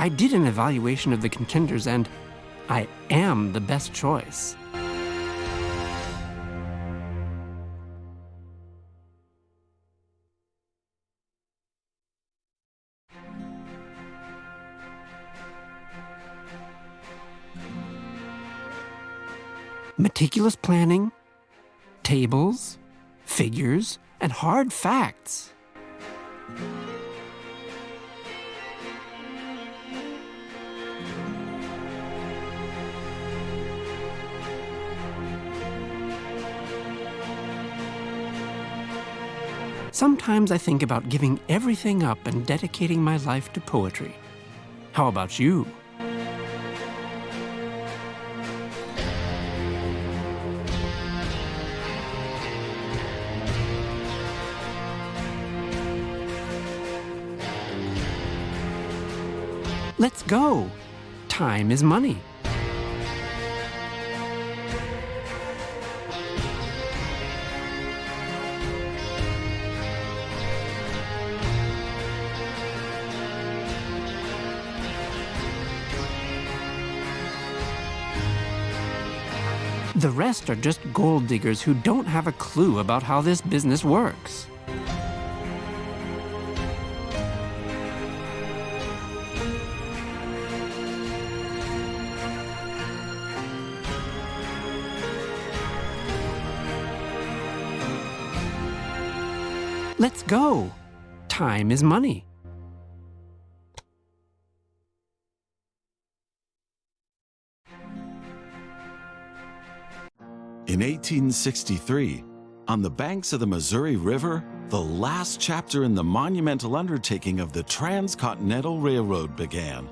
I did an evaluation of the contenders, and I am the best choice. Meticulous planning, tables, figures, and hard facts. Sometimes I think about giving everything up and dedicating my life to poetry. How about you? Let's go. Time is money. The rest are just gold diggers who don't have a clue about how this business works. Let's go. Time is money. In 1863, on the banks of the Missouri River, the last chapter in the monumental undertaking of the Transcontinental Railroad began.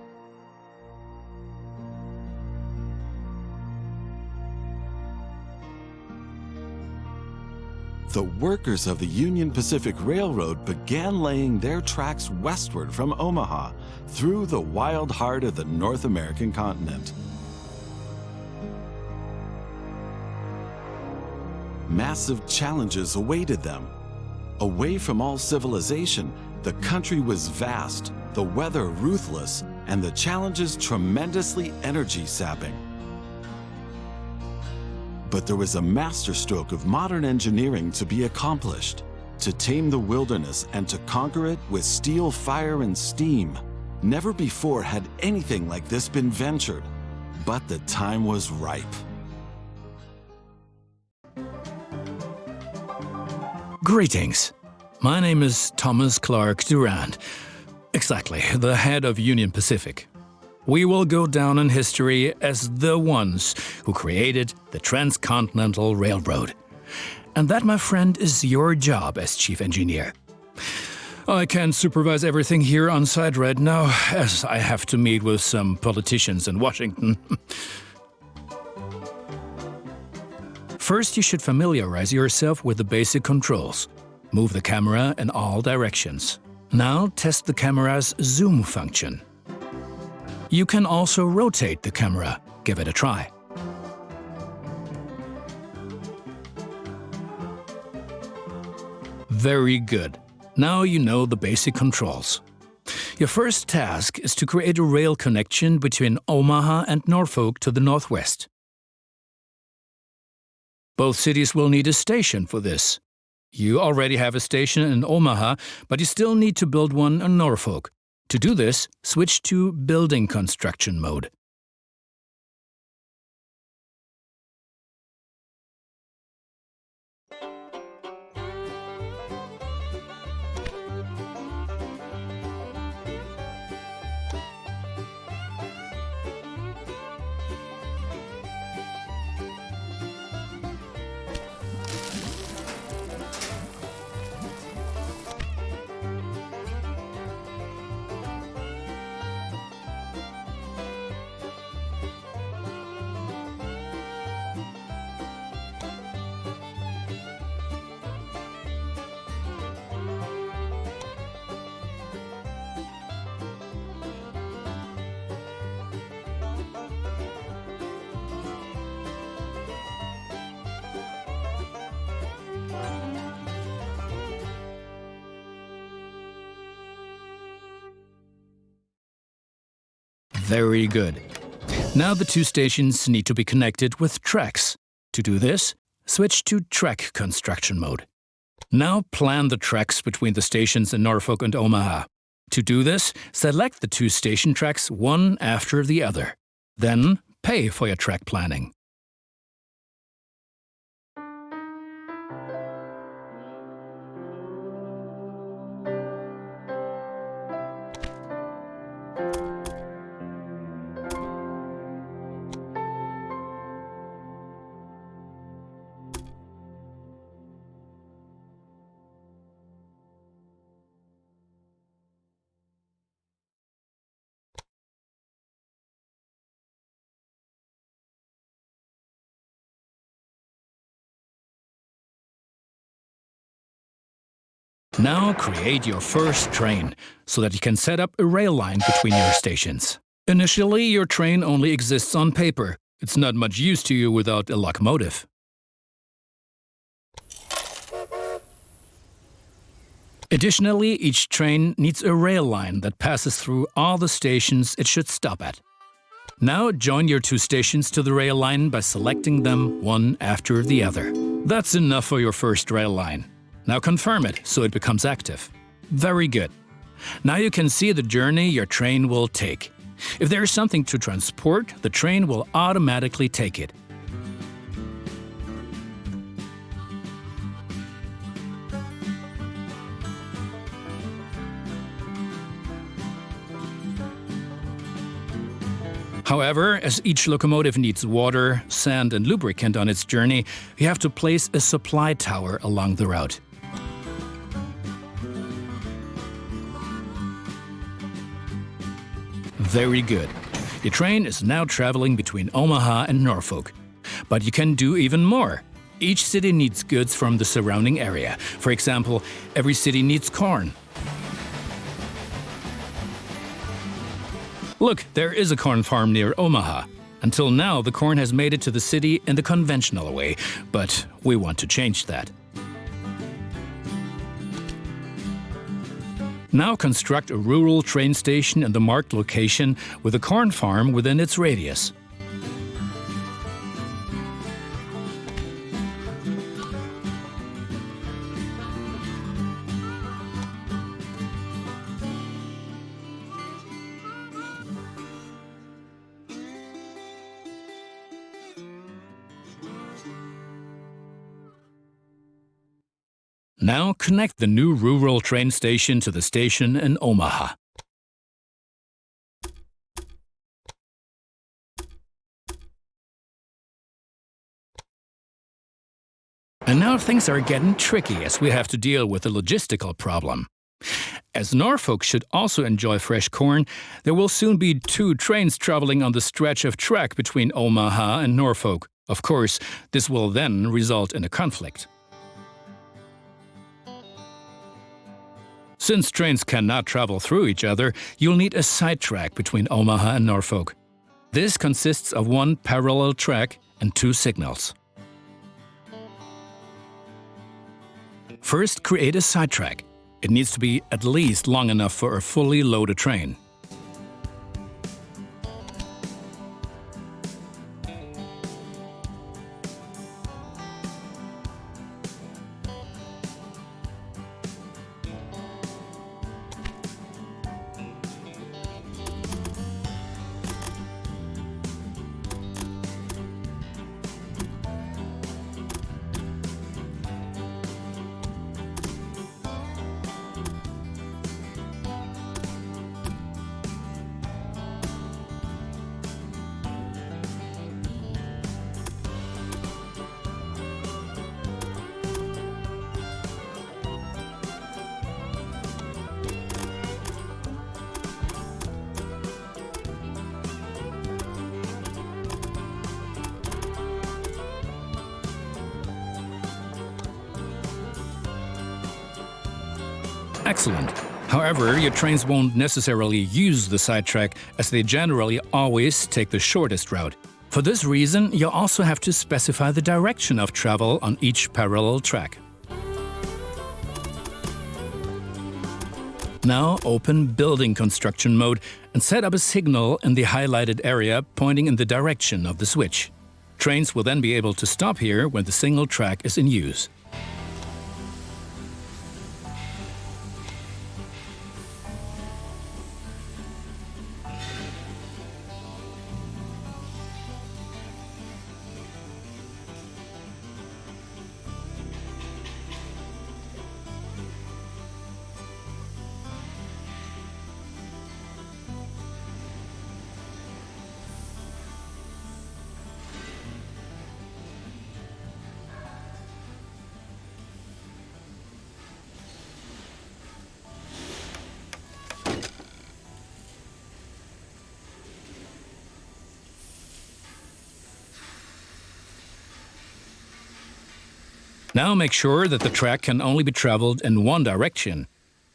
The workers of the Union Pacific Railroad began laying their tracks westward from Omaha through the wild heart of the North American continent. Massive challenges awaited them. Away from all civilization, the country was vast, the weather ruthless, and the challenges tremendously energy-sapping. But there was a masterstroke of modern engineering to be accomplished, to tame the wilderness and to conquer it with steel, fire, and steam. Never before had anything like this been ventured, but the time was ripe. Greetings. My name is Thomas Clark Durand. Exactly, the head of Union Pacific. We will go down in history as the ones who created the Transcontinental Railroad. And that, my friend, is your job as chief engineer. I can't supervise everything here on site right now, as I have to meet with some politicians in Washington. First, you should familiarize yourself with the basic controls. Move the camera in all directions. Now test the camera's zoom function. You can also rotate the camera. Give it a try. Very good. Now you know the basic controls. Your first task is to create a rail connection between Omaha and Norfolk to the northwest. Both cities will need a station for this. You already have a station in Omaha, but you still need to build one in Norfolk. To do this, switch to building construction mode. Very good. Now the two stations need to be connected with tracks. To do this, switch to track construction mode. Now plan the tracks between the stations in Norfolk and Omaha. To do this, select the two station tracks one after the other. Then pay for your track planning. Now create your first train, so that you can set up a rail line between your stations. Initially, your train only exists on paper. It's not much use to you without a locomotive. Additionally, each train needs a rail line that passes through all the stations it should stop at. Now join your two stations to the rail line by selecting them one after the other. That's enough for your first rail line. Now confirm it so it becomes active. Very good. Now you can see the journey your train will take. If there is something to transport, the train will automatically take it. However, as each locomotive needs water, sand, and lubricant on its journey, you have to place a supply tower along the route. Very good. Your train is now traveling between Omaha and Norfolk. But you can do even more. Each city needs goods from the surrounding area. For example, every city needs corn. Look, there is a corn farm near Omaha. Until now, the corn has made it to the city in the conventional way, but we want to change that. Now construct a rural train station in the marked location with a corn farm within its radius. Now connect the new rural train station to the station in Omaha. And now things are getting tricky as we have to deal with a logistical problem. As Norfolk should also enjoy fresh corn, there will soon be two trains traveling on the stretch of track between Omaha and Norfolk. Of course, this will then result in a conflict. Since trains cannot travel through each other, you'll need a side track between Omaha and Norfolk. This consists of one parallel track and two signals. First, create a side track. It needs to be at least long enough for a fully loaded train. Excellent. However, your trains won't necessarily use the sidetrack, as they generally always take the shortest route. For this reason, you'll also have to specify the direction of travel on each parallel track. Now open Building Construction mode and set up a signal in the highlighted area pointing in the direction of the switch. Trains will then be able to stop here when the single track is in use. Now make sure that the track can only be traveled in one direction.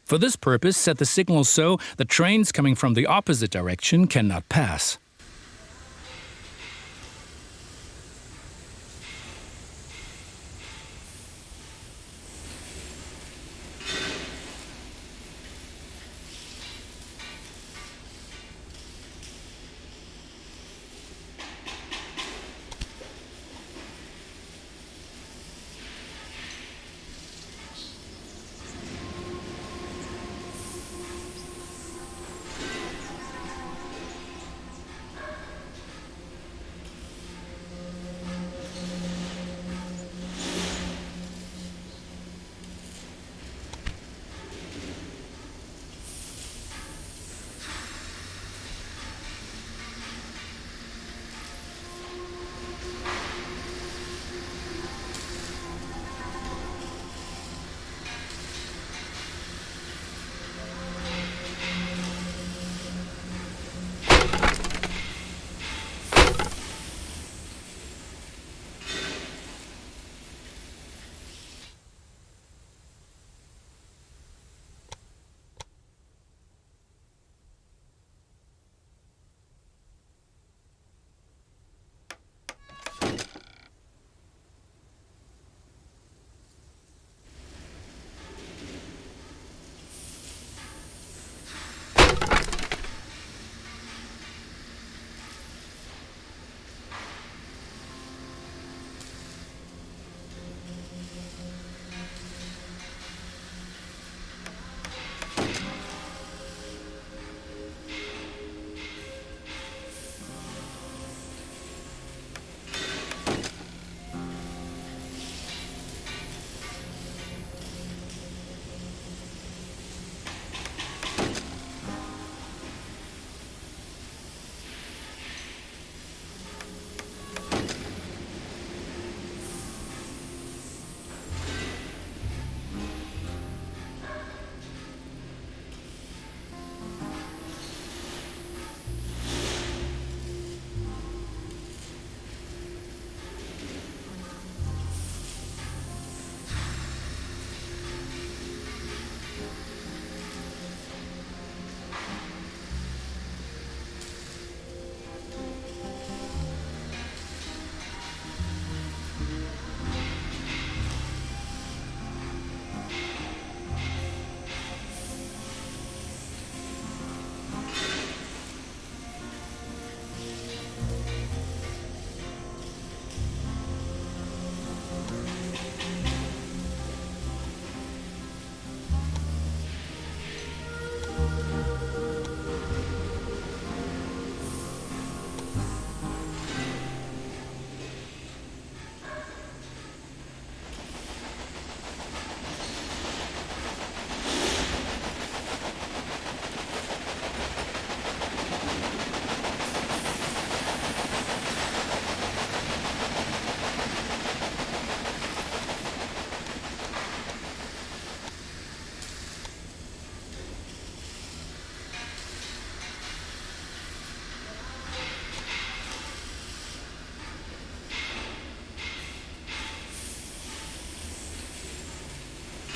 For this purpose, set the signal so that trains coming from the opposite direction cannot pass.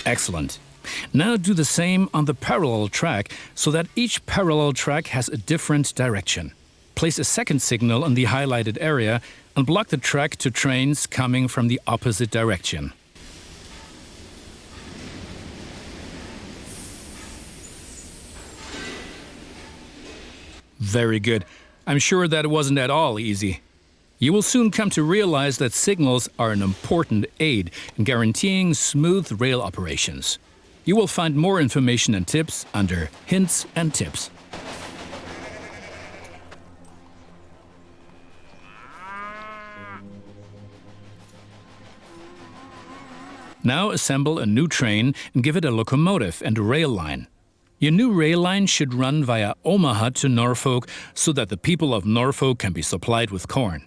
Excellent. Now do the same on the parallel track so that each parallel track has a different direction. Place a second signal in the highlighted area and block the track to trains coming from the opposite direction. Very good. I'm sure that it wasn't at all easy. You will soon come to realize that signals are an important aid in guaranteeing smooth rail operations. You will find more information and tips under Hints and Tips. Now assemble a new train and give it a locomotive and a rail line. Your new rail line should run via Omaha to Norfolk so that the people of Norfolk can be supplied with corn.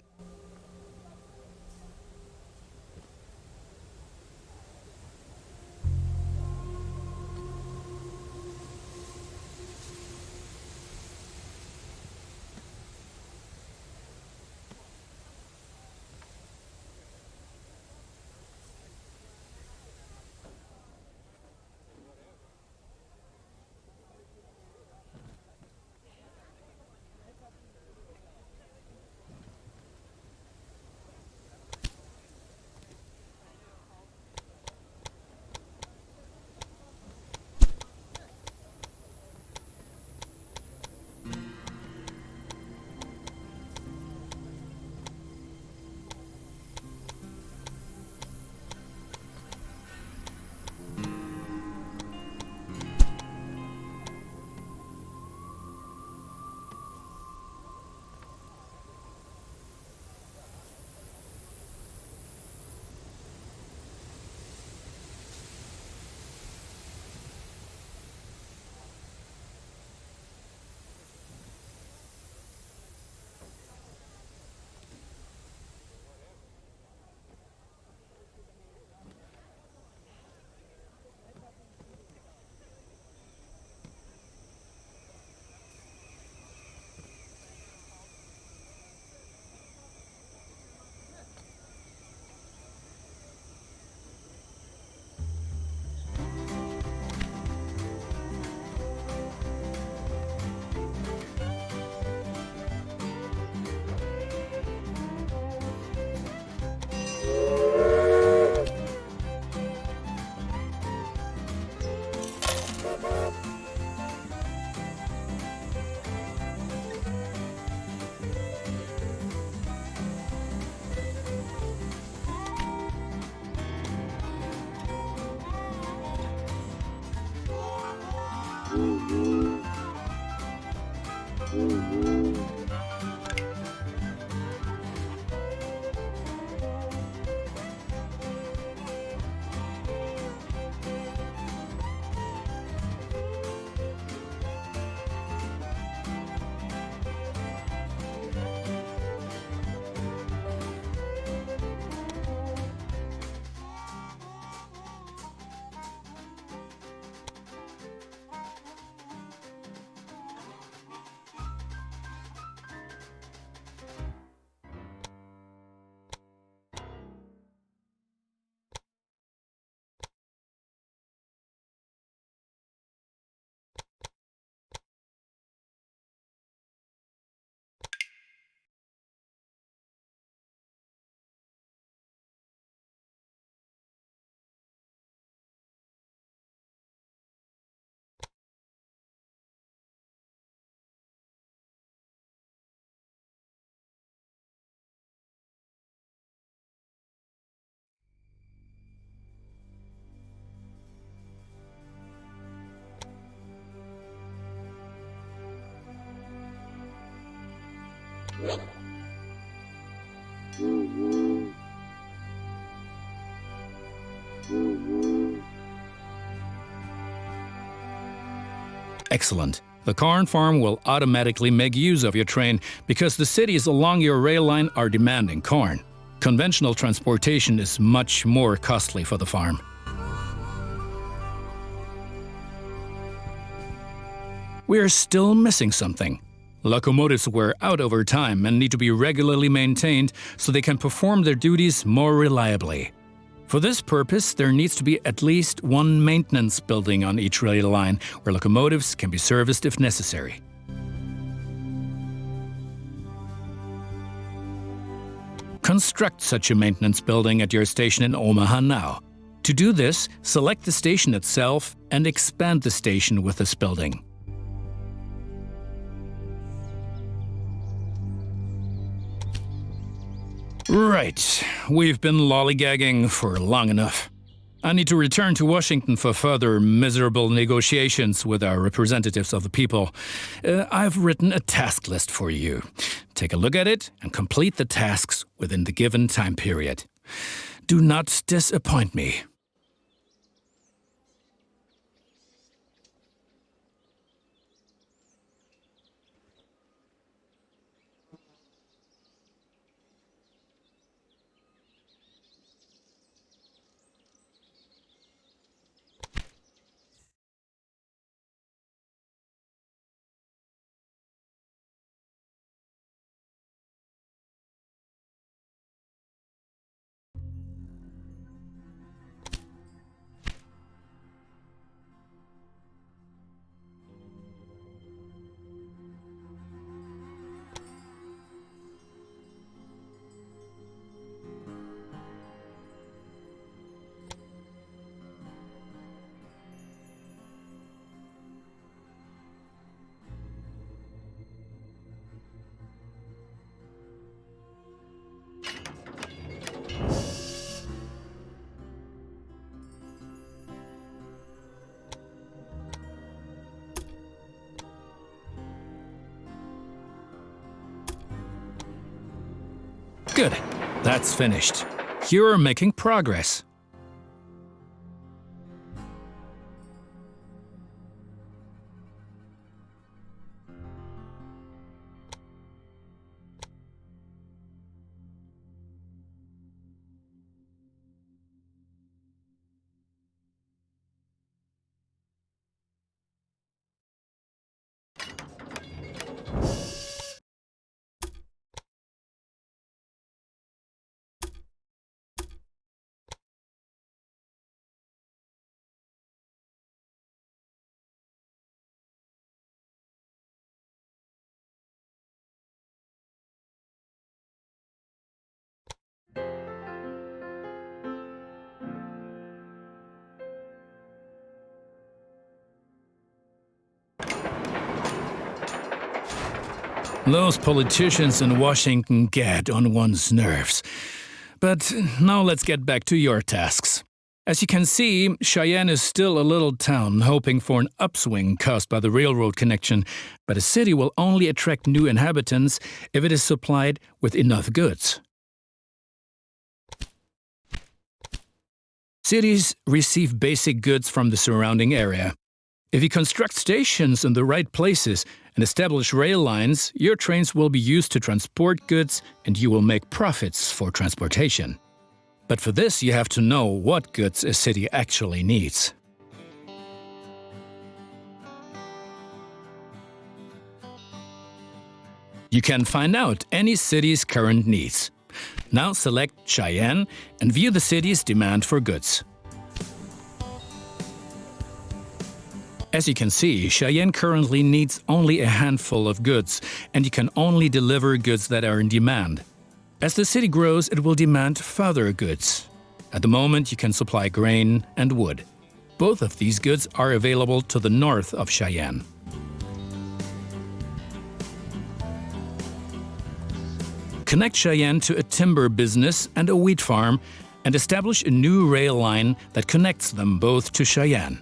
Excellent. The corn farm will automatically make use of your train because the cities along your rail line are demanding corn. Conventional transportation is much more costly for the farm. We are still missing something. Locomotives wear out over time and need to be regularly maintained so they can perform their duties more reliably. For this purpose, there needs to be at least one maintenance building on each rail line where locomotives can be serviced if necessary. Construct such a maintenance building at your station in Omaha now. To do this, select the station itself and expand the station with this building. Right. We've been lollygagging for long enough. I need to return to Washington for further miserable negotiations with our representatives of the people. I've written a task list for you. Take a look at it and complete the tasks within the given time period. Do not disappoint me. Good. That's finished. You're making progress. Those politicians in Washington get on one's nerves. But now let's get back to your tasks. As you can see, Cheyenne is still a little town hoping for an upswing caused by the railroad connection, but a city will only attract new inhabitants if it is supplied with enough goods. Cities receive basic goods from the surrounding area. If you construct stations in the right places and establish rail lines, your trains will be used to transport goods and you will make profits for transportation. But for this, you have to know what goods a city actually needs. You can find out any city's current needs. Now select Cheyenne and view the city's demand for goods. As you can see, Cheyenne currently needs only a handful of goods, and you can only deliver goods that are in demand. As the city grows, it will demand further goods. At the moment, you can supply grain and wood. Both of these goods are available to the north of Cheyenne. Connect Cheyenne to a timber business and a wheat farm, and establish a new rail line that connects them both to Cheyenne.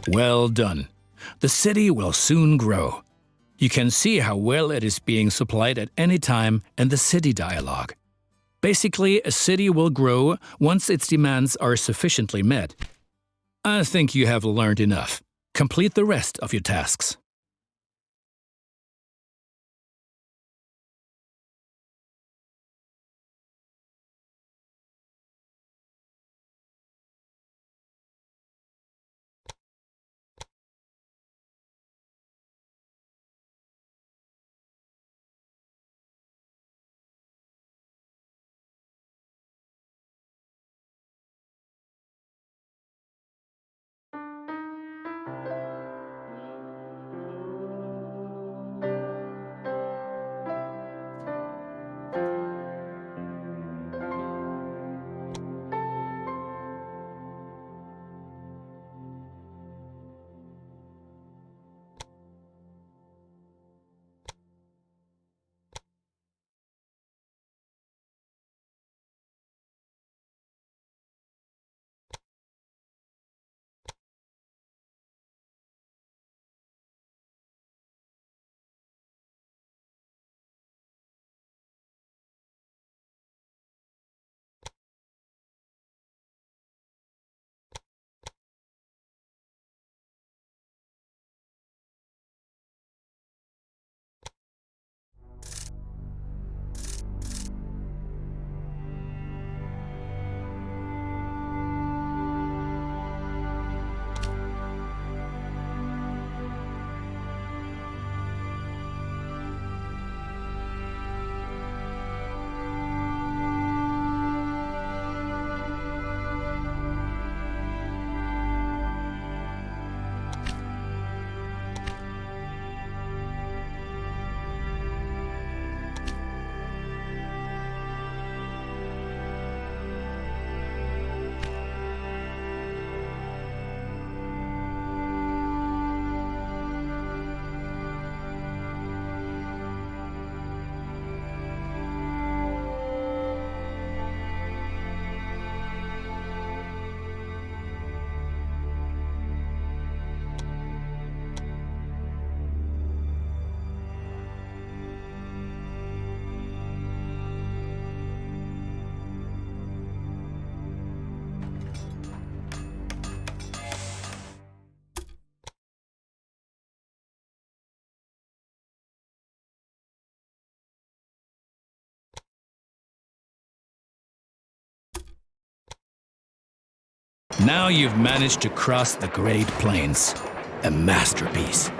Well done. The city will soon grow. You can see how well it is being supplied at any time in the city dialogue. Basically, a city will grow once its demands are sufficiently met. I think you have learned enough. Complete the rest of your tasks. Now you've managed to cross the Great Plains. A masterpiece.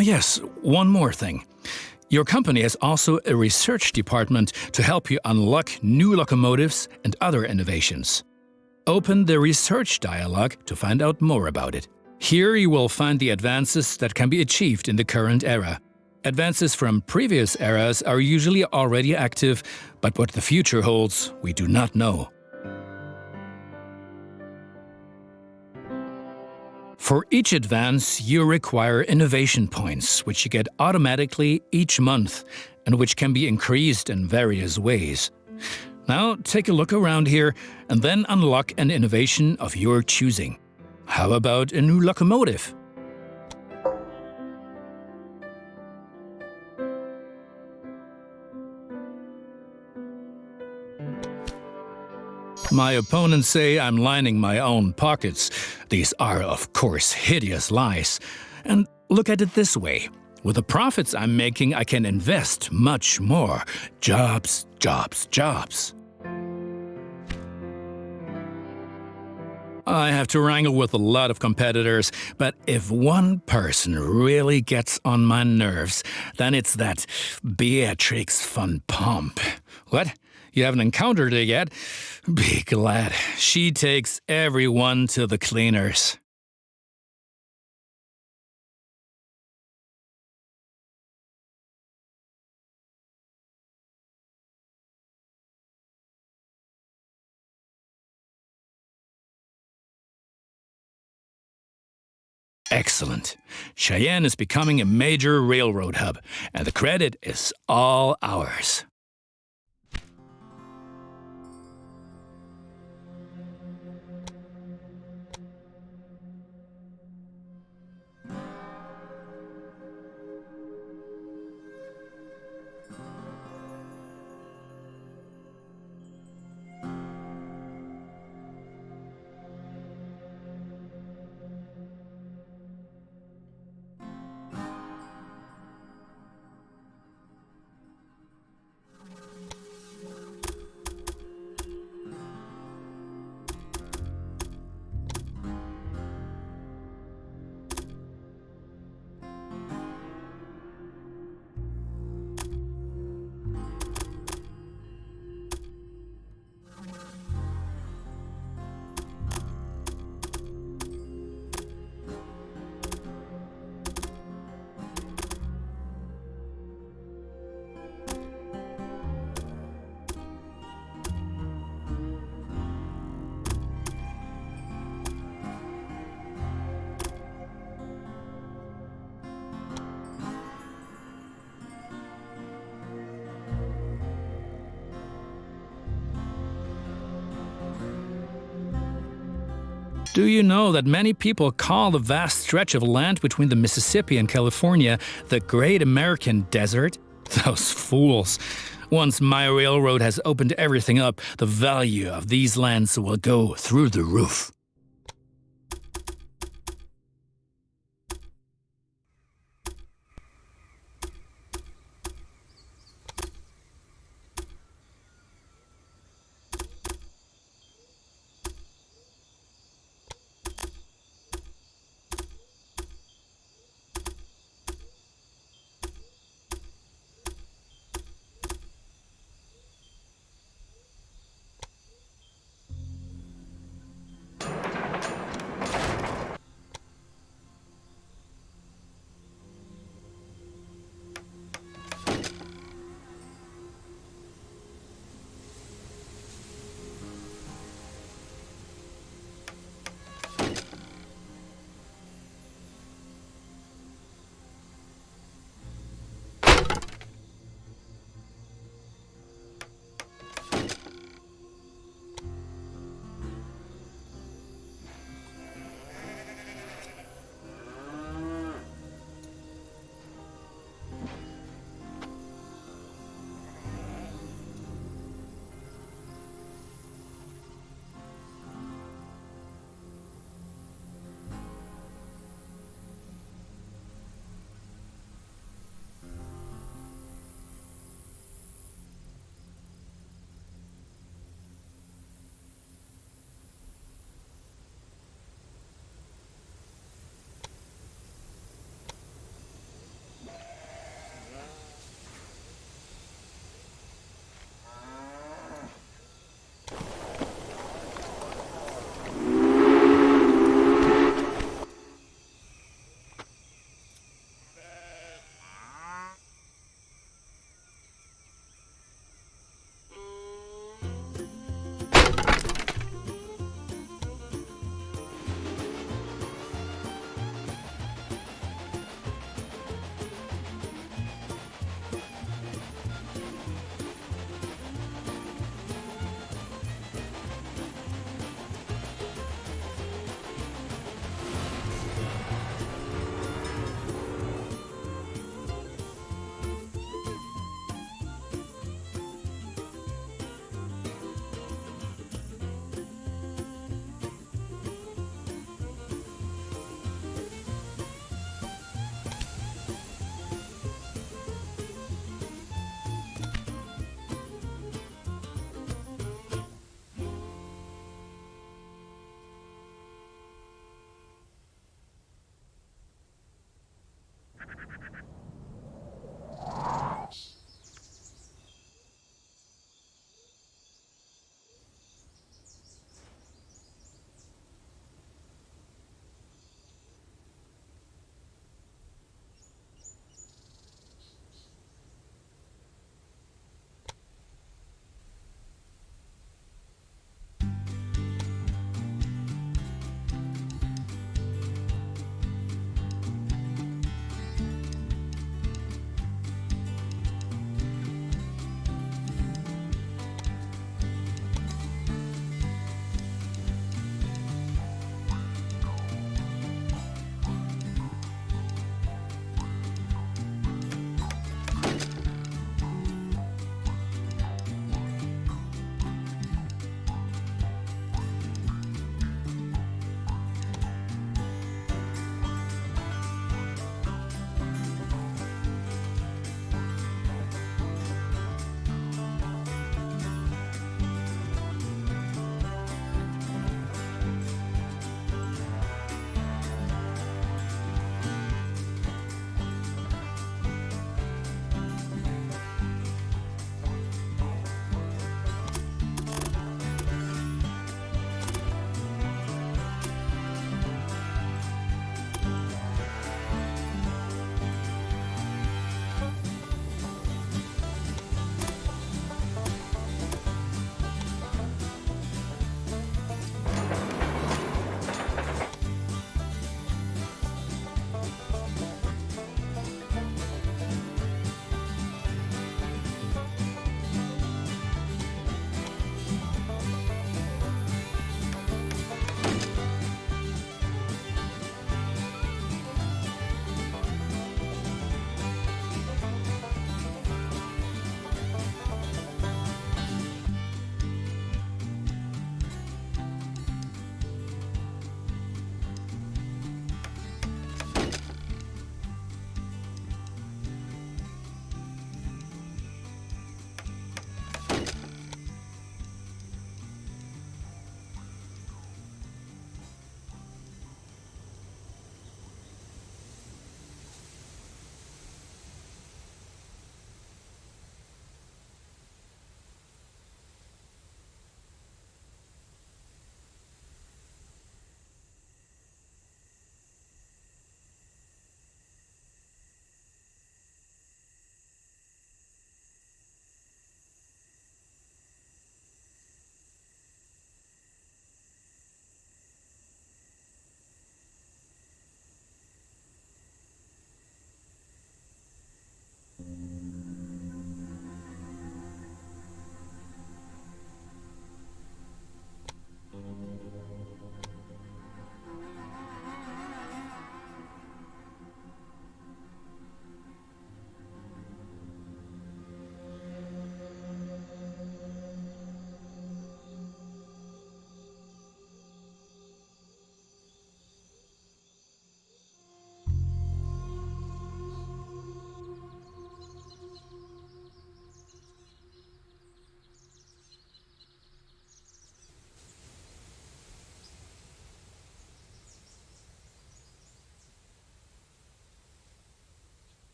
Yes, one more thing. Your company has also a research department to help you unlock new locomotives and other innovations. Open the research dialogue to find out more about it. Here you will find the advances that can be achieved in the current era. Advances from previous eras are usually already active, but what the future holds, we do not know. For each advance, you require innovation points, which you get automatically each month, and which can be increased in various ways. Now, take a look around here, and then unlock an innovation of your choosing. How about a new locomotive? My opponents say I'm lining my own pockets. These are, of course, hideous lies. And look at it this way. With the profits I'm making, I can invest much more. Jobs, jobs, jobs. I have to wrangle with a lot of competitors, but if one person really gets on my nerves, then it's that Beatrix von Pomp. What? You haven't encountered her yet? Be glad. She takes everyone to the cleaners. Excellent. Cheyenne is becoming a major railroad hub, and the credit is all ours. Do you know that many people call the vast stretch of land between the Mississippi and California the Great American Desert? Those fools. Once my railroad has opened everything up, the value of these lands will go through the roof.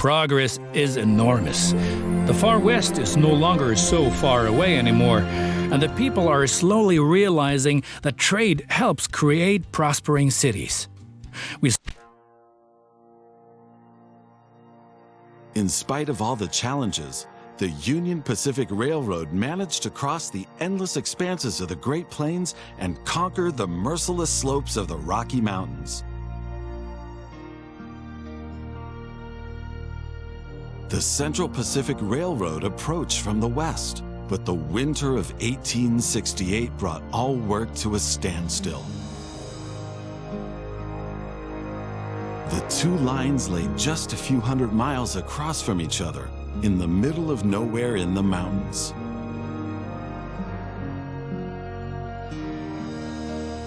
Progress is enormous. The far west is no longer so far away anymore, and the people are slowly realizing that trade helps create prospering cities. In spite of all the challenges, the Union Pacific Railroad managed to cross the endless expanses of the Great Plains and conquer the merciless slopes of the Rocky Mountains. The Central Pacific Railroad approached from the west, but the winter of 1868 brought all work to a standstill. The two lines lay just a few hundred miles across from each other, in the middle of nowhere in the mountains.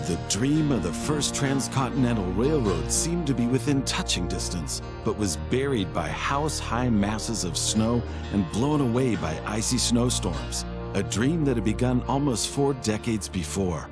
The dream of the first transcontinental railroad seemed to be within touching distance, but was buried by house-high masses of snow and blown away by icy snowstorms, a dream that had begun almost 4 decades before.